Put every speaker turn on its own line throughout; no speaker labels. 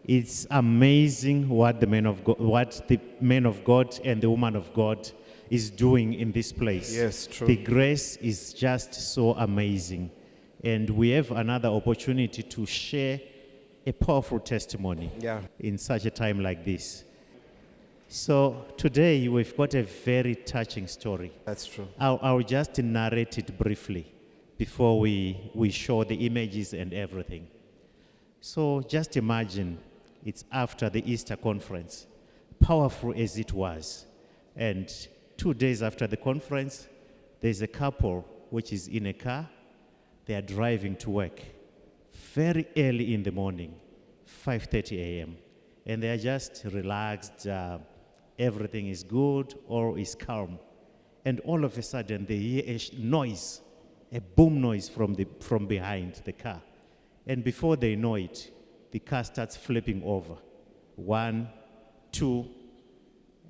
It's amazing what the man of God and the woman of God is doing in this place.
Yes, true.
The grace is just so amazing. And we have another opportunity to share a powerful testimony in such a time like this. So today we've got a very touching story.
That's true.
I'll just narrate it briefly before we show the images and everything. So just imagine it's after the Easter conference, powerful as it was. And 2 days after the conference, there's a couple which is in a car. They are driving to work very early in the morning, 5:30 a.m. And they are just relaxed. Everything is good, all is calm. And all of a sudden, they hear a noise, a boom noise from behind the car. And before they know it, the car starts flipping over. 1, 2,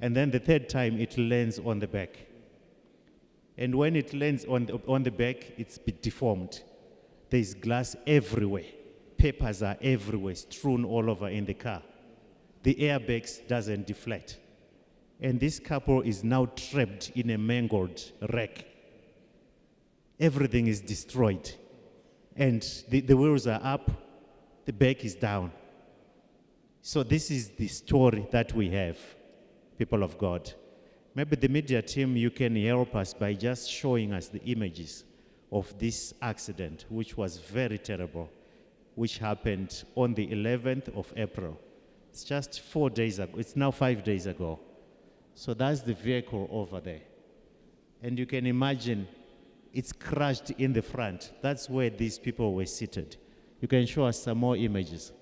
and then the third time it lands on the back. And when it lands on the back, it's deformed. There's glass everywhere. Papers are everywhere, strewn all over in the car. The airbags doesn't deflect. And this couple is now trapped in a mangled wreck. Everything is destroyed. And the wheels are up, the back is down. So this is the story that we have, people of God. Maybe the media team, you can help us by just showing us the images of this accident, which was very terrible, which happened on the 11th of April. It's just 4 days ago. It's now 5 days ago. So that's the vehicle over there. And you can imagine it's crashed in the front. That's where these people were seated. You can show us some more images.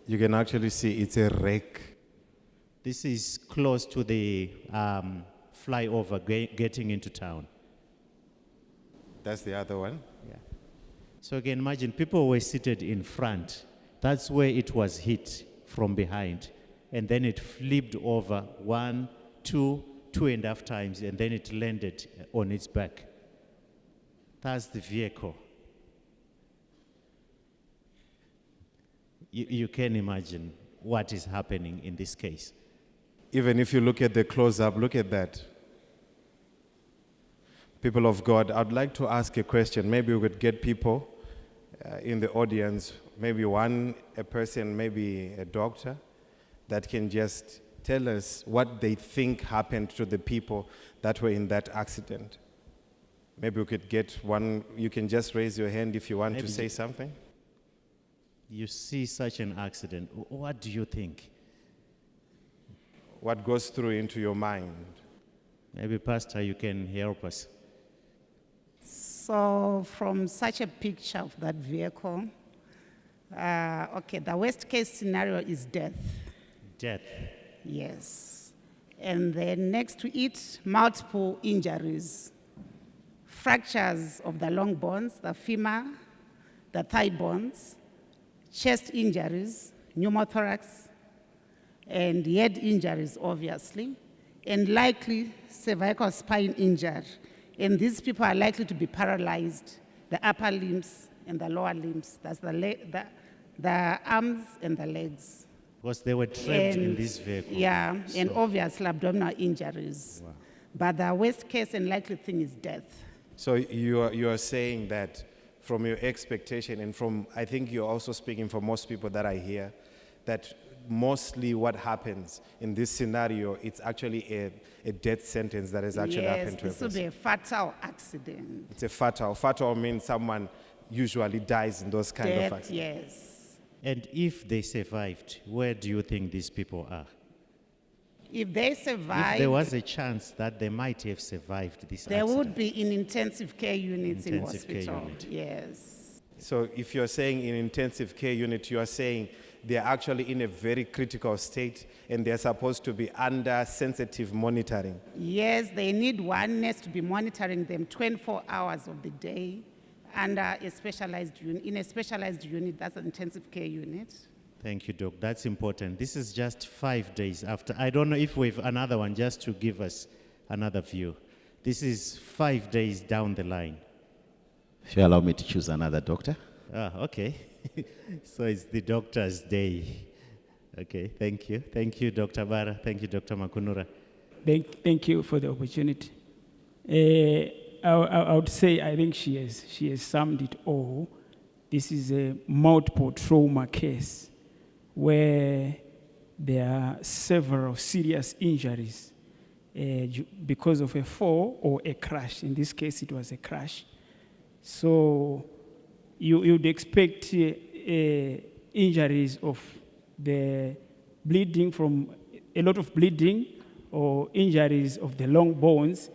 You can actually see it's a wreck.
This is close to the flyover getting into town.
That's the other one.
Yeah. So you can imagine people were seated in front. That's where it was hit from behind. And then it flipped over 1, 2, 2.5 times, and then it landed on its back. That's the vehicle. You can imagine what is happening in this case.
Even if you look at the close-up, look at that. People of God, I'd like to ask a question. Maybe we could get people in the audience, maybe a person, maybe a doctor, that can just tell us what they think happened to the people that were in that accident. Maybe we could get one. You can just raise your hand if you want to say something.
You see such an accident. What do you think?
What goes through into your mind?
Maybe, Pastor, you can help us.
So from such a picture of that vehicle, the worst case scenario is death.
Death.
Yes. And then next to it, multiple injuries. Fractures of the long bones, the femur, the thigh bones, chest injuries, pneumothorax, and head injuries, obviously, and likely cervical spine injury. And these people are likely to be paralyzed, the upper limbs and the lower limbs. That's the arms and the legs.
Because they were trapped in this vehicle.
Yeah, and obviously abdominal injuries.
Wow.
But the worst case and likely thing is death.
So you are saying that from your expectation, and from, I think you're also speaking for most people that I hear, that mostly what happens in this scenario, it's actually a death sentence that has actually happened to a person.
Yes, this will be a fatal accident.
It's a fatal. Fatal means someone usually dies in those kind of accidents.
Yes.
And if they survived, where do you think these people are?
If they survive,
If there was a chance that they might have survived this
they
accident.
would be in intensive care units in
Intensive care
hospital.
unit.
Yes.
So if you're saying in intensive care unit, you are saying they're actually in a very critical state and they're supposed to be under sensitive monitoring.
Yes, they need one nurse to be monitoring them 24 hours of the day under a specialized unit. In a specialized unit, that's an intensive care unit.
Thank you, Doc. That's important. This is just 5 days after. I don't know if we have another one just to give us another view. This is 5 days down the line.
If you allow me to choose another doctor.
Okay. So it's the doctor's day. Okay, thank you. Thank you, Dr. Bara. Thank you, Dr. Makunura.
Thank you for the opportunity. I would say I think she has summed it all. This is a multiple trauma case where there are several serious injuries because of a fall or a crash. In this case, it was a crash. So you'd expect injuries of the bleeding from a lot of bleeding or injuries of the long bones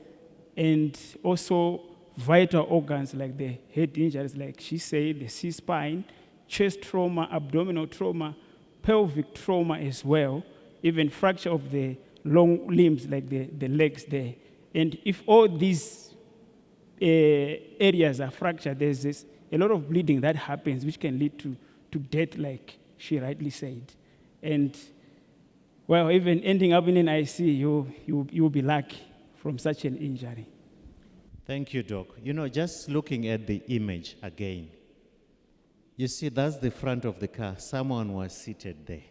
and also vital organs like the head injuries, like she said, the C-spine, chest trauma, abdominal trauma, pelvic trauma as well, even fracture of the long limbs like the legs there. And if all these areas are fractured, there's a lot of bleeding that happens which can lead to death, like she rightly said. And well, even ending up in an ICU, you'll be lucky from such an injury.
Thank you, Doc. You know, just looking at the image again, you see that's the front of the car. Someone was seated there.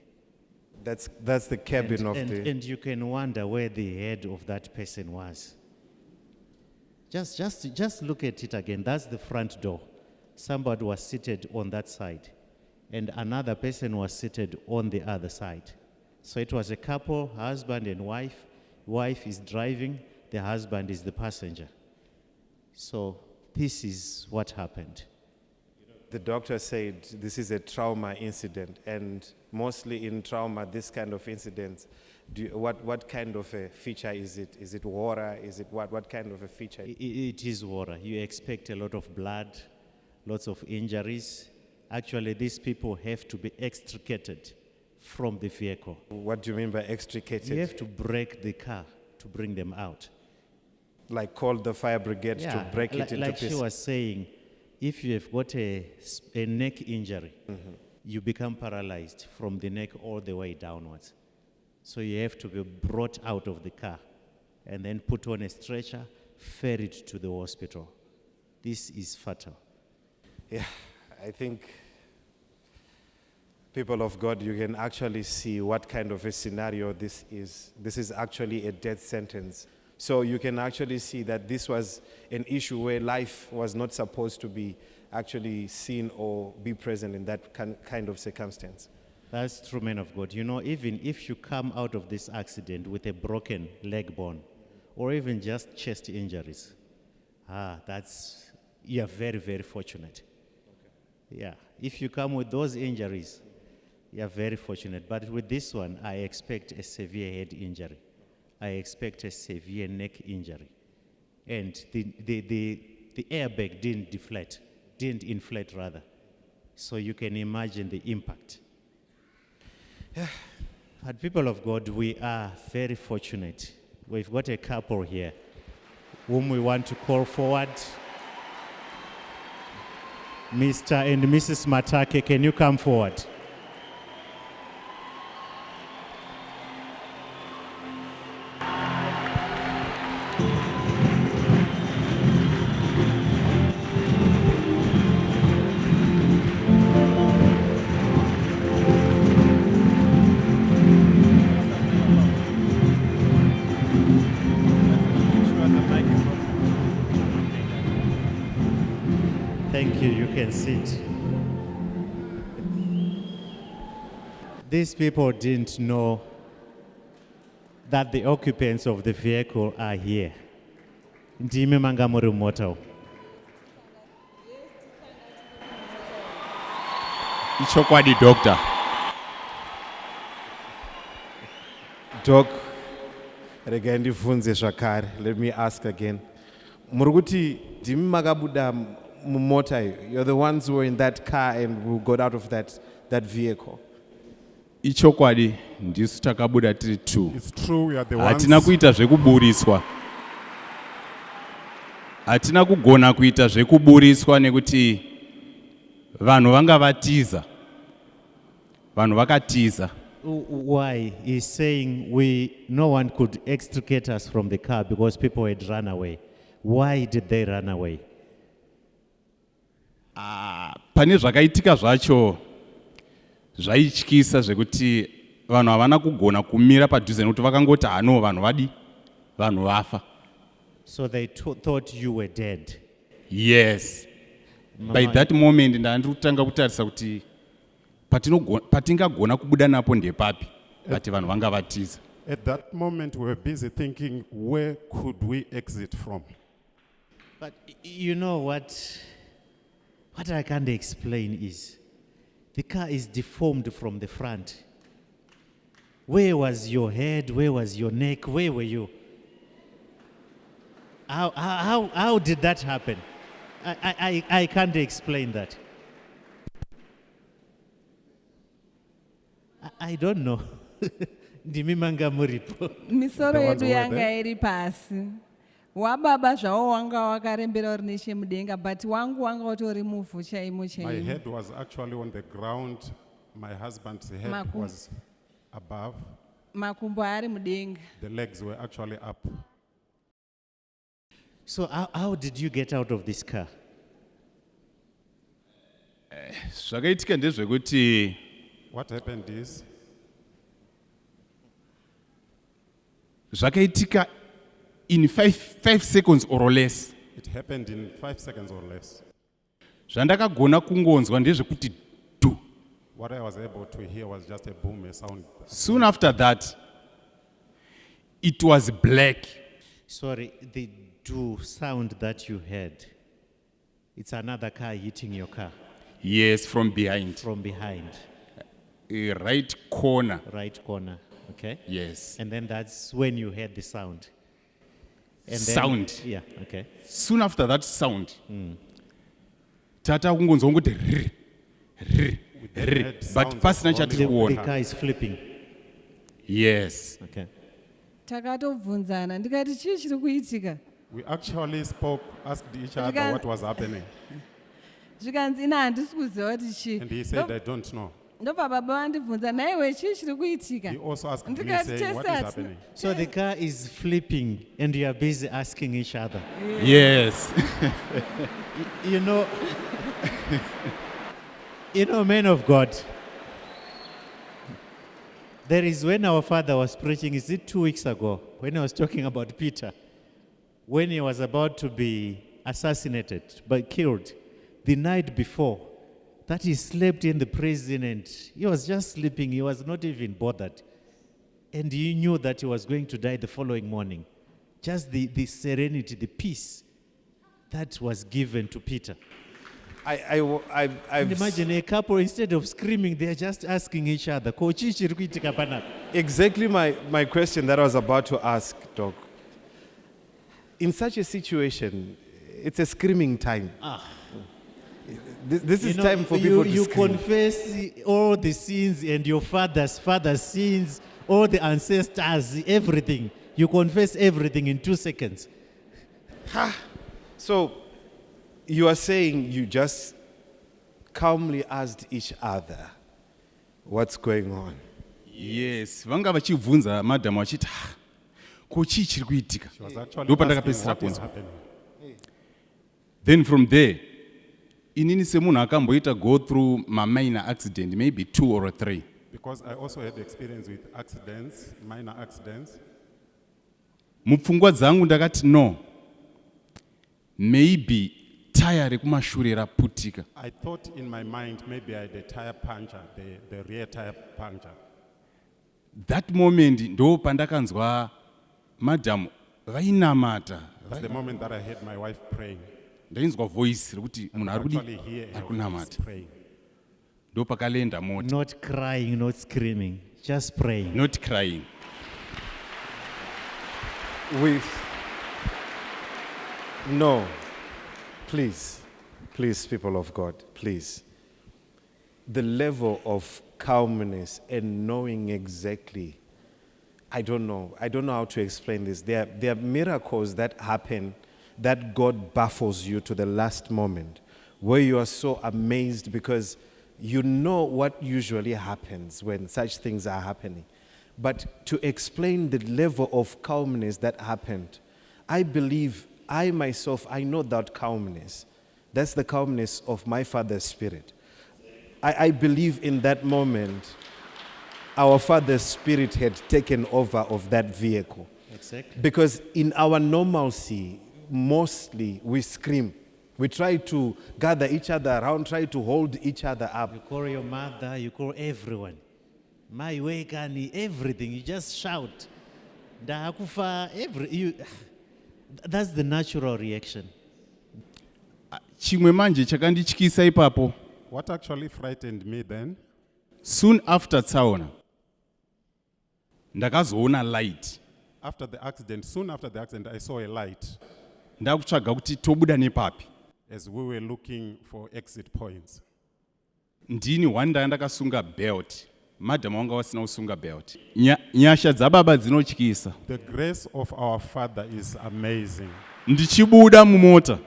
That's the cabin of the...
And you can wonder where the head of that person was. Just look at it again. That's the front door. Somebody was seated on that side, and another person was seated on the other side. So it was a couple, husband and wife. Wife is driving, the husband is the passenger. So this is what happened.
The doctor said this is a trauma incident, and mostly in trauma, this kind of incidents, what kind of a feature is it? Is it water? Is it what kind of a feature?
It is water. You expect a lot of blood, lots of injuries. Actually, these people have to be extricated from the vehicle.
What do you mean by extricated?
You have to break the car to bring them out.
Like call the fire brigade to break it into
like
pieces.
she was saying, if you have got a neck injury, you become paralyzed from the neck all the way downwards. So you have to be brought out of the car and then put on a stretcher, ferried to the hospital. This is fatal.
Yeah, I think, people of God, you can actually see what kind of a scenario this is. This is actually a death sentence. So you can actually see that this was an issue where life was not supposed to be actually seen or be present in that kind of circumstance.
That's true, man of God. You know, even if you come out of this accident with a broken leg bone or even just chest injuries, you're very, very fortunate. Okay. Yeah, if you come with those injuries, you're very fortunate. But with this one, I expect a severe head injury. I expect a severe neck injury. And the airbag didn't inflate rather. So you can imagine the impact. Yeah. But people of God, we are very fortunate. We've got a couple here whom we want to call forward. Mr. and Mrs. Matake, can you come forward? Thank you, you can sit. These people didn't know that the occupants of the vehicle are here. Ndimi mangamuri moto.
Ichokwadi doctor.
Doc, rega ndifunze zvakare. Let me ask again. Muruguti ndimi makabuda mumota. You're the ones who were in that car and who got out of that vehicle.
Ichokwadi ndisu takabuda tiri 2.
It's true, we are the ones.
Hatina kuita zvekuburiswa. Hatina kugona kuita zvekuburiswa nekuti vanhu vanga vatiza. Vanhu vakatiza.
Why? He's saying no one could extricate us from the car because people had run away. Why did they run away?
Pane zvakaitika zvacho zvaityisa zvekuti vanhu havana kugona kumira padhuze nekuti vakangoti hano vanhu vadi vanhu vafa.
So they thought you were dead.
Yes. By that moment ndandiri kutanga kutarisa kuti patingagona kubuda napo ndepapi pati vanhu vanga vatiza.
At that moment, we were busy thinking, where could we exit from?
But you know what I can't explain is, the car is deformed from the front. Where was your head? Where was your neck? Where were you? How did that happen? I can't explain that. I don't know. Ndimi manga muripo.
Misoro yedu yanga iri pasi. Wababa zvawo wanga wakarembera uri nechemudenga, but wangu wanga utori muvhu chaimo chaimo.
My head was actually on the ground. My husband's head was above.
Makumbo ari mudenga.
The legs were actually up.
So how did you get out of this car?
Zvakaitika ndezvekuti
What happened is,
zvakaitika in 5 seconds or less.
it happened in 5 seconds or less.
Zvandakagona kungonzwa ndezvekuti du.
What I was able to hear was just a boom, a sound.
Soon after that, it was black.
Sorry, the do sound that you heard, it's another car hitting your car
Yes, from behind.
from behind,
A right corner.
right corner, okay?
Yes.
And then that's when you heard the sound. And then,
Sound.
Yeah, okay.
Soon after that sound, tata kungonzwa kuti rrr, rrr, rrr.
heard
But
sounds
pasina
of
The
chatiri
car is flipping,
Yes.
okay.
Takatobvunzana ndikati chii chiri kuitika.
We actually spoke, asked each other
Because-
what was happening.
Zvikanzi ina handisi kuziva kuti chii.
And he said, I don't know.
Ndobva baba vandibvunza naiwe chii chiri kuitika.
He also asked me,
Ndikati
saying, what is
tesati.
happening?
So the car is flipping and you are busy asking each other.
Yes.
You know, man of God, there is when our father was preaching, is it 2 weeks ago, when he was talking about Peter, when he was about to be assassinated, but killed, the night before, that he slept in the prison and he was just sleeping, he was not even bothered. And he knew that he was going to die the following morning. Just the serenity, the peace that was given to Peter.
I've
And imagine a couple, instead of screaming, they're just asking each other, "Kochi chiri kuitika panapa?"
exactly my question that I was about to ask, Doc. In such a situation, it's a screaming time. This is
You know,
time for people to
you
scream.
confess all the sins and your father's sins, all the ancestors, everything. You confess everything in 2 seconds.
So, you are saying you just calmly asked each other what's going on.
Yes. Vanga vachibvunza madam vachiti ko chii chiri kuitika.
She was actually
Ndo
asking
pandakapedzisira
what is
kunzwa.
happening.
Then from there, inini semunhu akamboita go through minor accident, maybe 2 or 3.
Because I also had experience with accidents, minor accidents.
Mupfungwa dzangu ndakati no, maybe tire rekumashure raputika.
I thought in my mind maybe I had a tire puncture, the rear tire puncture.
That moment ndo pandakanzwa madam vainamata.
That's the moment that I heard my wife praying.
Ndainzwa voice rekuti munhu ari kudi
Actually hear her
ari
voice
kunamata.
praying.
Ndo pakalenda mota.
Not crying, not screaming, just praying.
Not crying.
No, please, people of God, please. The level of calmness and knowing exactly, I don't know how to explain this. There are miracles that happen that God baffles you to the last moment, where you are so amazed because you know what usually happens when such things are happening. But to explain the level of calmness that happened, I believe, I myself, I know that calmness. That's the calmness of my Father's Spirit. I believe in that moment, our Father's Spirit had taken over of that vehicle.
Exactly.
Because in our normalcy, mostly we scream. We try to gather each other around, try to hold each other up.
You call your mother, you call everyone. My way, Kani, everything. You just shout. Ndakufa, that's the natural reaction.
Chimwe manje chakandityisa ipapo.
What actually frightened me then,
Soon after tsaona, ndakazoona light.
soon after the accident, I saw a light
Ndakutsvaga kuti tobuda nepapi.
as we were looking for exit points.
Ndini wanda ndakasunga belt. Madam wanga wasina kusunga belt. Nyasha dzababa dzinotyisa.
The grace of our Father is amazing.
Ndichibuda mumota.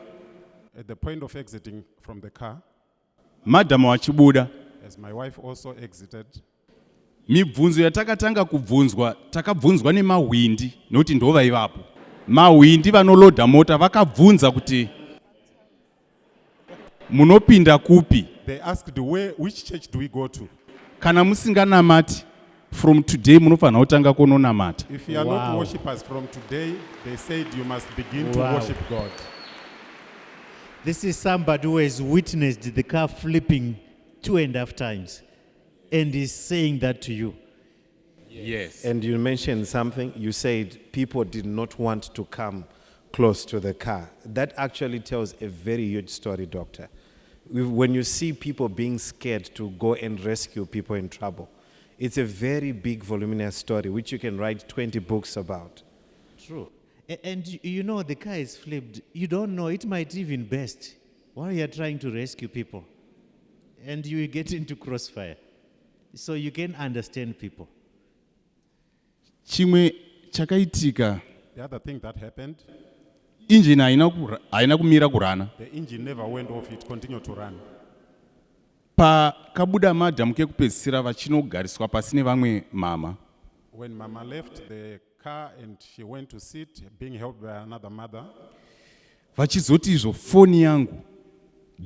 At the point of exiting from the car,
Madam wachibuda.
as my wife also exited,
Mibvunzo yatakatanga kubvunzwa, takabvunzwa nemahwindi, noti ndova ivapo. Mahwindi vanolodha mota vakabvunza kuti munopinda kupi?
they asked, which church do we go to?
Kana musinganamati, from today munofanira kutanga kunonamata.
If you are not
Wow.
worshippers from today, they said you must begin to
Wow.
worship God.
This is somebody who has witnessed the car flipping 2.5 times and is saying that to you.
Yes.
And you mentioned something, you said people did not want to come close to the car. That actually tells a very huge story, Doctor. When you see people being scared to go and rescue people in trouble, it's a very big, voluminous story which you can write 20 books about.
True. And you know the car is flipped. You don't know, it might even burst while you're trying to rescue people. And you get into crossfire. So you can understand people.
Chimwe chakaitika,
The other thing that happened,
engine haina kumira kurana.
the engine never went off, it continued to run.
Pakabuda madhamu kekupedzisira vachinogariswa pasi nevamwe mama.
When Mama left the car and she went to sit, being helped by another mother,
Vachizoti izvo foni yangu,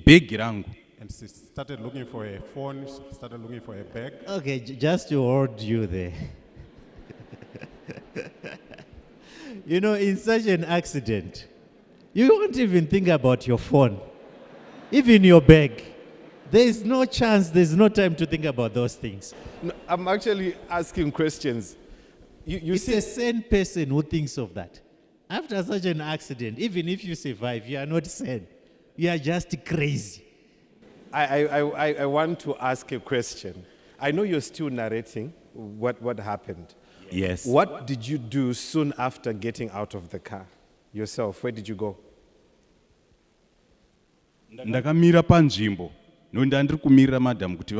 bhegi rangu.
and she started looking for a phone, she started looking for a bag.
Okay, just to hold you there. You know, in such an accident, you won't even think about your phone, even your bag. There is no chance, there's no time to think about those things.
No, I'm actually asking questions. You
It's
see,
a sane person who thinks of that. After such an accident, even if you survive, you are not sane. You are just crazy.
I want to ask a question. I know you're still narrating what happened.
Yes.
What did you do soon after getting out of the car yourself? Where did you go?
Ndakamira panzvimbo, ndandiri kumirira madhamu kuti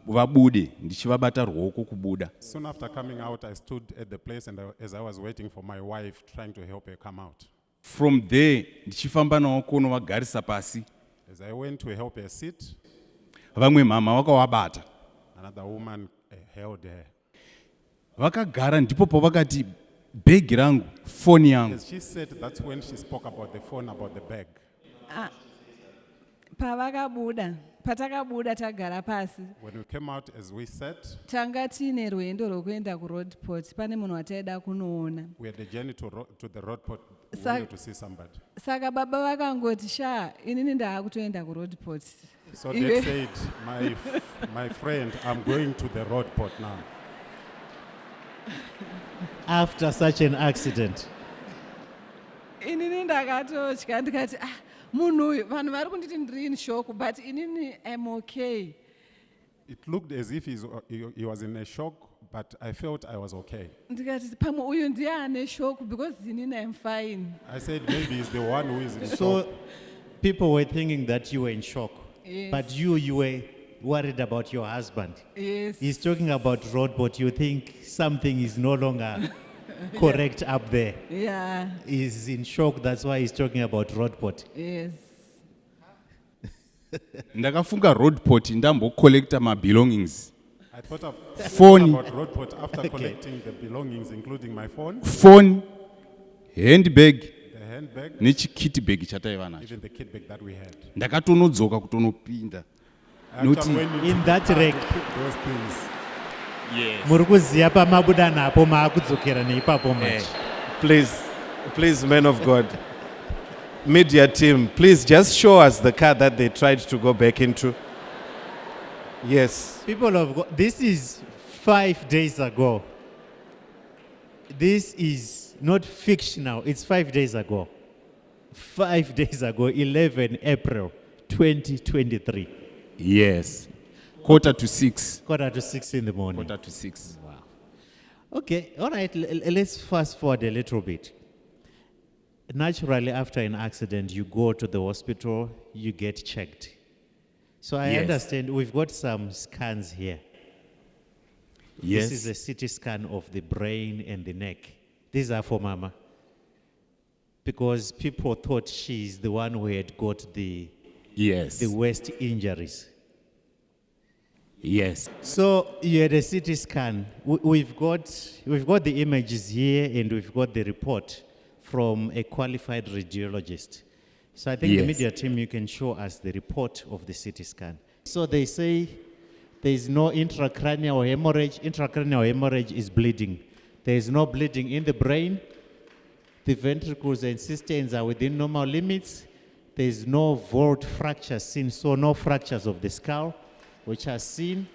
vabude, ndichivabata ruoko kubuda.
Soon after coming out, I stood at the place and as I was waiting for my wife, trying to help her come out.
From there, ndichifamba navo kuno vagarisa pasi.
As I went to help her sit,
Vamwe mama vakavabata.
another woman held her.
Vakagara ndipo pavakati bhegi rangu, foni yangu.
As she said, that's when she spoke about the phone, about the bag.
Patakabuda tagara pasi.
When we came out, as we sat,
Tanga tine rwendo rwokuenda kuroadport. Pane munhu wataida kunoona.
we had a journey to the road port. We
Sa-
wanted to see somebody.
Saka baba vakangoti inini ndaakutoenda kuroadport.
So they said, my friend, I'm going to the road port now.
After such an accident,
Inini ndakatotya ndikati munhu uyu vanhu vari kunditi ndiri in shock but inini I'm okay.
It looked as if he was in a shock, but I felt I was okay.
Ndikati pamwe uyu ndiye ane shock because inini I'm fine.
I said, maybe he's the one who is in shock.
so people were thinking that you were in shock.
Yes.
But you were worried about your husband.
Yes.
He's talking about road, but you think something is no longer correct up there.
Yeah.
He's in shock, that's why he's talking about roadport.
Yes.
Ndakafunga roadport ndambocollecta my belongings.
I thought
Phone.
about road port after collecting the belongings, including my phone,
Phone, handbag,
the handbag,
nechikiti bag chataiva nacho.
even the kit bag that we had.
Ndakatonodzoka kutonopinda.
Actually, when you
In that
pick
rack.
those things,
Yes.
Muri kuziya pamabuda napo maakudzokera neipapo manje.
Please, men of God, media team, please just show us the car that they tried to go back into. Yes.
People of God, this is 5 days ago. This is not fictional, it's 5 days ago. 5 days ago, 11 April 2023.
Yes. 5:45.
5:45 in the morning.
5:45.
Wow. Okay, all right, let's fast forward a little bit. Naturally, after an accident, you go to the hospital, you get checked. So I
Yes.
understand we've got some scans here.
Yes.
This is a CT scan of the brain and the neck. These are for Mama. Because people thought she's the one who had got the
Yes.
worst injuries.
Yes.
So you had a CT scan. We've got the images here and we've got the report from a qualified radiologist. So I think the
Yes.
media team, you can show us the report of the CT scan. So they say there is no intracranial hemorrhage. Intracranial hemorrhage is bleeding. There is no bleeding in the brain. The ventricles and cisterns are within normal limits. There is no vault fracture seen, so no fractures of the skull, which are seen.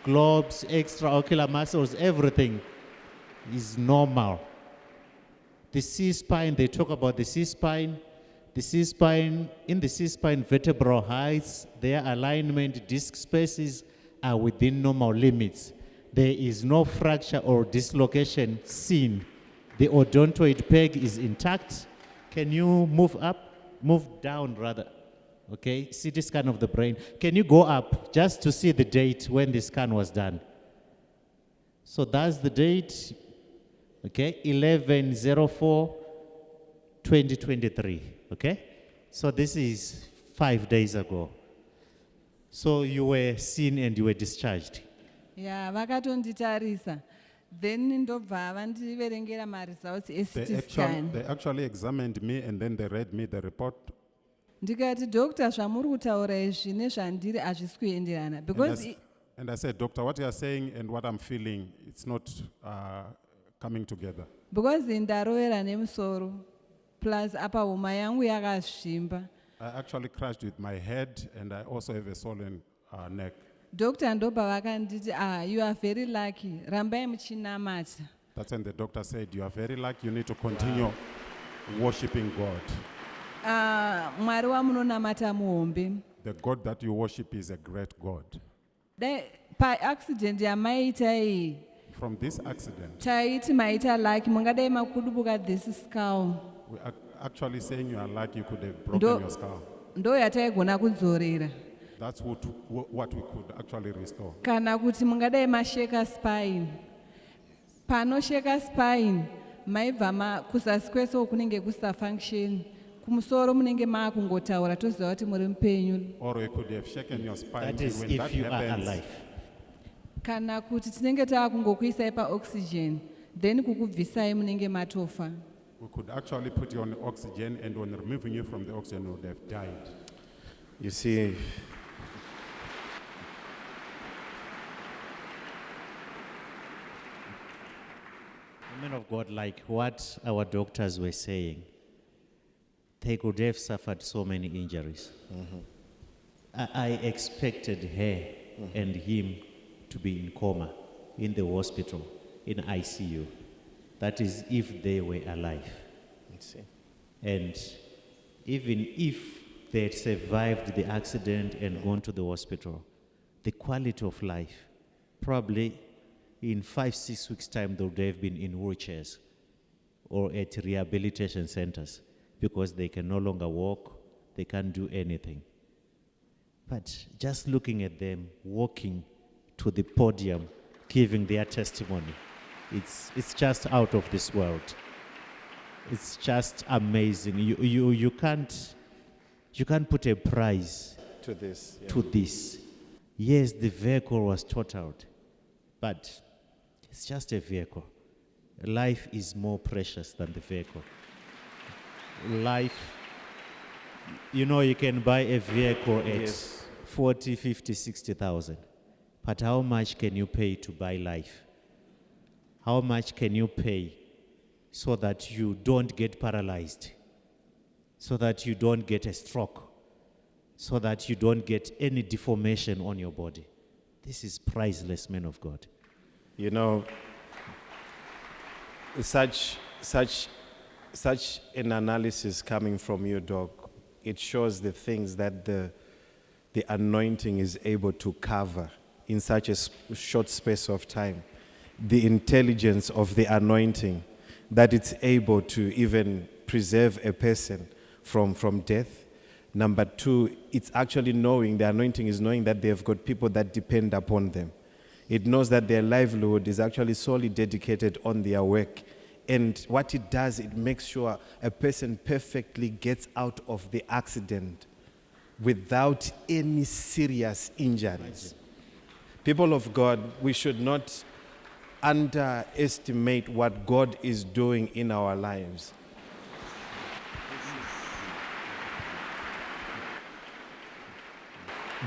Globes, extraocular muscles, everything is normal. The C-spine, they talk about the C-spine. The C-spine, in the C-spine vertebral heights, their alignment, disc spaces are within normal limits. There is no fracture or dislocation seen. The odontoid peg is intact. Can you move down rather? Okay, CT scan of the brain. Can you go up just to see the date when the scan was done? So that's the date, okay, 11/04/2023, okay? So this is 5 days ago. So you were seen and you were discharged.
Ya vakatonditarisa. Then ndobva vandiverengera ma-results e-CT scan.
They actually examined me and then they read me the report.
Ndikati doctor zvamuri kutaura izvi nezvandiri hazvisi kuenderana because
And I said, Doctor, what you are saying and what I'm feeling, it's not coming together.
because ndarovera nemusoro plus apa huma yangu yakazvimba.
I actually crashed with my head and I also have a swollen neck.
Doctor ndobva vakanditi you are very lucky, rambai muchinamata.
That's when the doctor said, you are very lucky, you need to continue worshiping God.
Mwari wamunonamata muhombe.
The God that you worship is a great God.
Pa-accident yamaita iyi
From this accident,
taiti maita lucky mungadai makudubuka this skull.
we are actually saying you are lucky you could have broken your skull.
Ndo yataigona kudzorera.
That's what we could actually restore.
Kana kuti mungadai masheka spine. Panosheka spine maibva kuzasi kwese kunenge kusa function. Kumusoro munenge maakungotaura toziva kuti muri mupenyu.
Or we could have shaken your spine.
That is
when
if
that
you
happens,
are alive.
Kana kuti tinenge taakungokuisai pa-oxygen, then kukubvisai munenge matofa.
we could actually put you on oxygen, and when removing you from the oxygen, you would have died.
You see,
Men of God, like what our doctors were saying, they could have suffered so many injuries. I expected her and him to be in coma, in the hospital, in ICU. That is, if they were alive.
let's see.
And even if they had survived the accident and gone to the hospital, the quality of life, probably in 5-6 weeks' time, they would have been in wheelchairs or at rehabilitation centers because they can no longer walk, they can't do anything. But just looking at them walking to the podium, giving their testimony, it's just out of this world. It's just amazing. You can't put a price
To this. Yeah.
to this. Yes, the vehicle was totaled, but it's just a vehicle. Life is more precious than the vehicle. Life, you know, you can buy a vehicle at
Yes.
40, 50, 60,000. But how much can you pay to buy life? How much can you pay so that you don't get paralyzed, so that you don't get a stroke, so that you don't get any deformation on your body? This is priceless, man of God.
You know, such an analysis coming from you, Doc, it shows the things that the anointing is able to cover in such a short space of time. The intelligence of the anointing, that it's able to even preserve a person from death. Number two, it's actually knowing, the anointing is knowing that they've got people that depend upon them. It knows that their livelihood is actually solely dedicated on their work. And what it does, it makes sure a person perfectly gets out of the accident without any serious injuries. People of God, we should not underestimate what God is doing in our lives.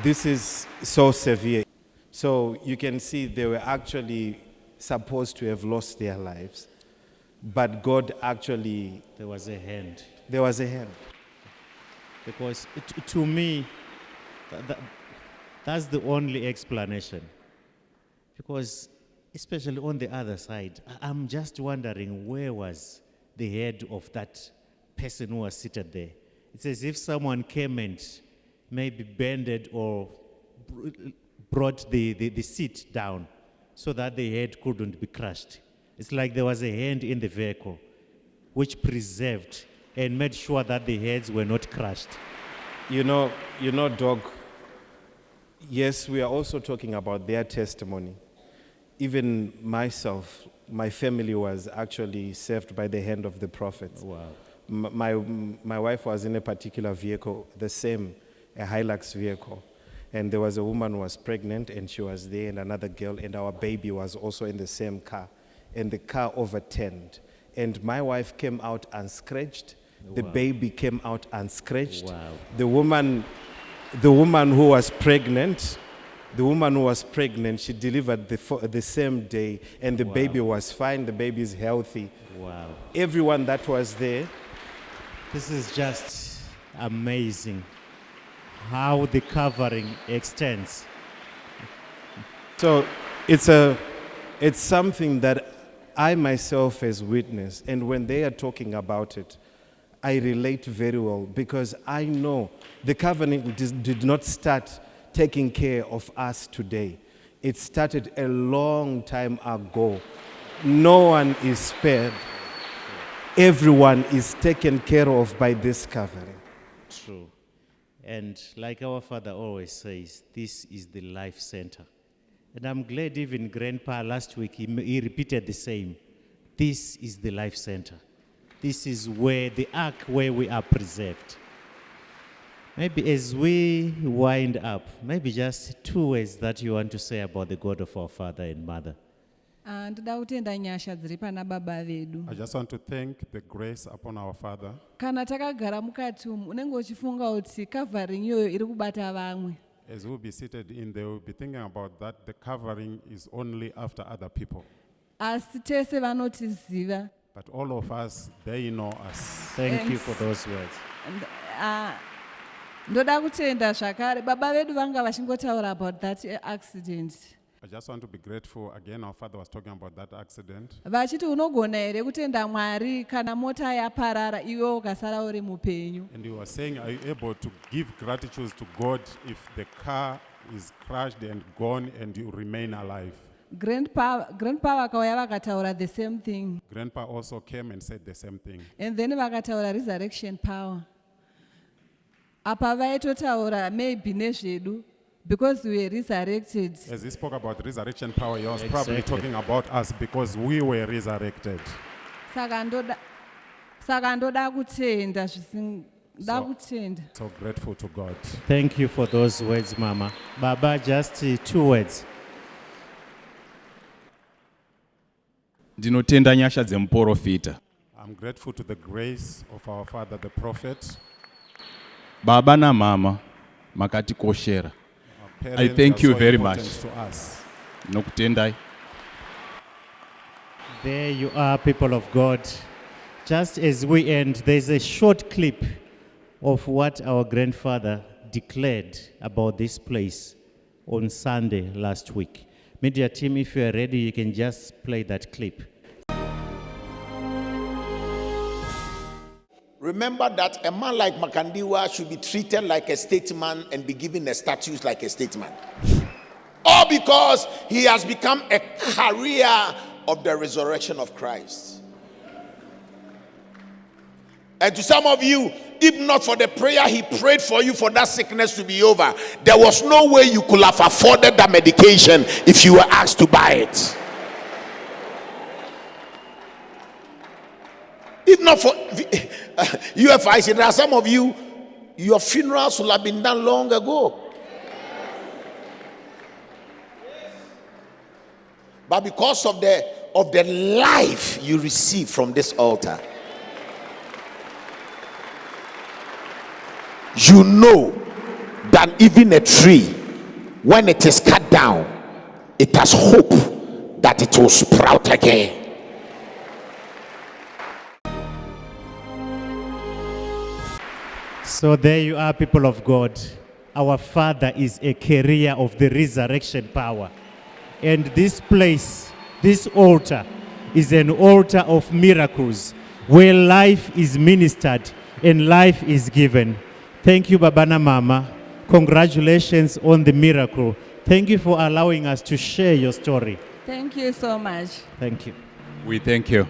This is so severe. So you can see they were actually supposed to have lost their lives. But God actually...
There was a hand.
There was a hand.
Because to me, that's the only explanation. Because especially on the other side, I'm just wondering, where was the head of that person who was seated there? It's as if someone came and maybe bended or brought the seat down so that the head couldn't be crushed. It's like there was a hand in the vehicle which preserved and made sure that the heads were not crushed.
You know, Doc, yes, we are also talking about their testimony. Even myself, my family was actually saved by the hand of the prophets.
Wow.
My wife was in a particular vehicle, the same, a Hilux vehicle. And there was a woman who was pregnant, and she was there, and another girl, and our baby was also in the same car. And the car overturned. And my wife came out unscratched. The baby came out unscratched.
Wow.
The woman who was pregnant, she delivered the same day, and the baby was fine. The baby is healthy.
Wow.
Everyone that was there.
This is just amazing how the covering extends.
So it's something that I myself has witnessed, and when they are talking about it, I relate very well, because I know the covenant did not start taking care of us today. It started a long time ago. No one is spared. Everyone is taken care of by this covering.
True. And like our father always says, this is the life center. And I'm glad even Grandpa last week, he repeated the same. This is the life center. This is where the ark where we are preserved. Maybe as we wind up, maybe just 2 words that you want to say about the God of our father and mother.
Ndoda kutenda nyasha dziri pana baba vedu.
I just want to thank the grace upon our Father.
Kana takagara mukati umu unenge uchifunga kuti covering iyoyo iri kubata vamwe.
As we'll be seated in there, we'll be thinking about that the covering is only after other people.
Asi tese vanotiziva.
But all of us, they know us.
Thank you for those words.
Ndoda kutenda zvakare baba vedu vanga vachingotaura about that accident.
I just want to be grateful. Again, our father was talking about that accident.
Vachiti unogona here kutenda Mwari kana mota yaparara iwe ukasara uri mupenyu.
And he was saying, are you able to give gratitude to God if the car is crashed and gone and you remain alive?
Grandpa vakauya vakataura the same thing.
Grandpa also came and said the same thing.
And then vakataura resurrection power. Apa vaitotaura maybe nezvedu because we were resurrected.
As he spoke about resurrection power, he was probably talking about us because we were resurrected.
Saka ndoda kutenda
So grateful to God.
Thank you for those words, Mama. Baba, just 2 words.
Ndinotenda nyasha dzemuprofita.
I'm grateful to the grace of our father, the prophet.
Baba na mama makatikoshera.
Parents
thank
are
you
so
very
important
much.
to us.
Nokutendai.
There you are, people of God. Just as we end, there's a short clip of what our grandfather declared about this place on Sunday last week. Media team, if you are ready, you can just play that clip.
Remember that a man like Makandiwa should be treated like a statesman and be given a status like a statesman. All because he has become a carrier of the resurrection of Christ. And to some of you, if not for the prayer he prayed for you for that sickness to be over, there was no way you could have afforded that medication if you were asked to buy it. If not for UFIC, there are some of you, your funerals will have been done long ago. But because of the life you receive from this altar, you know that even a tree, when it is cut down, it has hope that it will sprout again.
So there you are, people of God. Our Father is a carrier of the resurrection power. And this place, this altar, is an altar of miracles where life is ministered and life is given. Thank you, Babana Mama. Congratulations on the miracle. Thank you for allowing us to share your story.
Thank you so much.
Thank you.
We thank you.